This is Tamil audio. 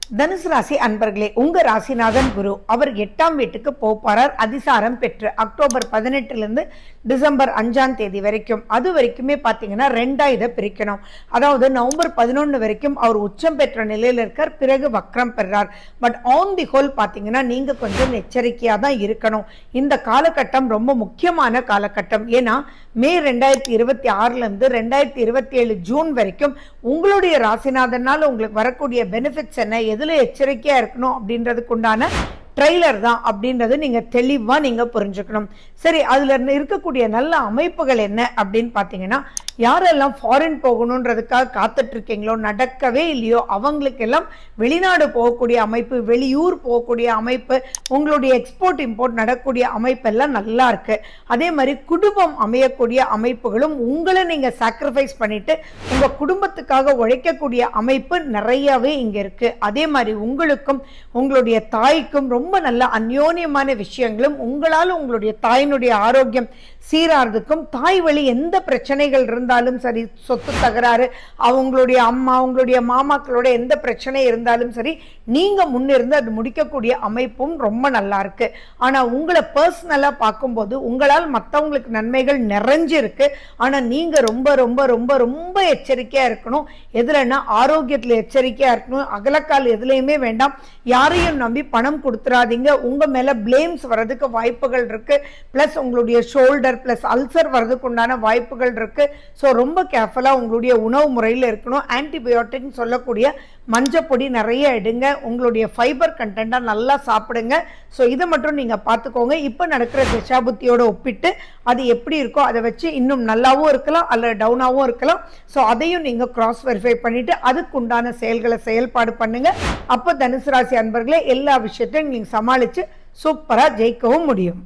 தனுசு ராசி அன்பர்களே, உங்க ராசிநாதன் குரு அவர் 8ஆம் வீட்டுக்கு போறார். அதிசாரம் பெற்று அக்டோபர் 18 டிசம்பர் 5 வரைக்கும். அது வரைக்குமே பாத்தீங்கன்னா ரெண்டா இதை பிரிக்கணும். அதாவது நவம்பர் 11 வரைக்கும் அவர் உச்சம் பெற்ற நிலையில இருக்கார், பிறகு வக்ரம் பெறார். பட் ஆன் தி ஹோல் பாத்தீங்கன்னா நீங்க கொஞ்சம் எச்சரிக்கையா தான் இருக்கணும். இந்த காலகட்டம் ரொம்ப முக்கியமான காலகட்டம். ஏன்னா மே 2026 2027 ஜூன் வரைக்கும் உங்களுடைய ராசிநாதனால உங்களுக்கு வரக்கூடிய பெனிஃபிட்ஸ் என்ன, எதுல எச்சரிக்கையா இருக்கணும் அப்படின்றதுக்கு உண்டான ட்ரெய்லர் தான் அப்படின்றது நீங்க தெளிவா நீங்க புரிஞ்சுக்கணும். சரி, அதுல இருக்கக்கூடிய நல்ல அமைப்புகள் என்ன அப்படின்னு பாத்தீங்கன்னா, யாரெல்லாம் ஃபாரின் போகணுன்றதுக்காக காத்துட்டு இருக்கீங்களோ, நடக்கவே இல்லையோ, அவங்களுக்கு எல்லாம் வெளிநாடு போகக்கூடிய அமைப்பு, வெளியூர் போகக்கூடிய அமைப்பு, உங்களுடைய எக்ஸ்போர்ட் இம்போர்ட் நடக்கக்கூடிய அமைப்பு எல்லாம் நல்லா இருக்கு. அதே மாதிரி குடும்பம் அமையக்கூடிய அமைப்புகளும், உங்களை நீங்க சாக்ரிஃபைஸ் பண்ணிட்டு உங்க குடும்பத்துக்காக உழைக்கக்கூடிய அமைப்பு நிறையவே இங்க இருக்கு. அதே மாதிரி உங்களுக்கும் உங்களுடைய தாய்க்கும் ரொம்ப நல்ல அந்யோன்யமான விஷயங்களும், உங்களால் உங்களுடைய தாயினுடைய ஆரோக்கியம் சீராறதுக்கும், தாய் வழி எந்த பிரச்சனைகள் இருந்தாலும் சரி, சொத்து தகராறு, அவங்களுடைய அம்மா அவங்களுடைய மாமாக்களோட எந்த பிரச்சனை இருந்தாலும் சரி, நீங்க முன்னிருந்து அது முடிக்கக்கூடிய அமைப்பும் ரொம்ப நல்லா இருக்கு. ஆனா உங்களை பர்சனலா பார்க்கும்போது உங்களால் மற்றவங்களுக்கு நன்மைகள் நிறைஞ்சிருக்கு. ஆனா நீங்க ரொம்ப ரொம்ப ரொம்ப ரொம்ப எச்சரிக்கையா இருக்கணும். எதுலன்னா ஆரோக்கியத்துல எச்சரிக்கையா இருக்கணும். அகலக்கால் எதுலையுமே வேண்டாம். யாரையும் நம்பி பணம் கொடுத்துறாதீங்க. உங்க மேல பிளேம்ஸ் வர்றதுக்கு வாய்ப்புகள் இருக்கு. பிளஸ் உங்களுடைய ஷோல்டர் பிளஸ் அல்சர் வர்றதுக்கு உண்டான வாய்ப்புகள் இருக்கு. ஸோ ரொம்ப கேர்ஃபுல்லா உங்களுடைய உணவு முறையில் இருக்கணும். ஆன்டிபயோட்டிக் சொல்லக்கூடிய மஞ்சப்பொடி நிறைய எடுங்க. உங்களுடைய ஃபைபர் கண்டென்ட்டா நல்லா சாப்பிடுங்க. ஸோ இதை மட்டும் நீங்க பார்த்துக்கோங்க. இப்போ நடக்கிற திசாபுத்தியோட ஒப்பிட்டு அது எப்படி இருக்கோ அதை வச்சு இன்னும் நல்லாவும் இருக்கலாம் அல்ல டவுனாகவும் இருக்கலாம். ஸோ அதையும் நீங்க கிராஸ் வெரிஃபை பண்ணிட்டு அதுக்கு உண்டான செயல்களை செயல்பாடு பண்ணுங்க. அப்போ தனுசு ராசி அன்பர்களே, எல்லா விஷயத்தையும் நீங்க சமாளிச்சு சூப்பரா ஜெயிக்கவும் முடியும்.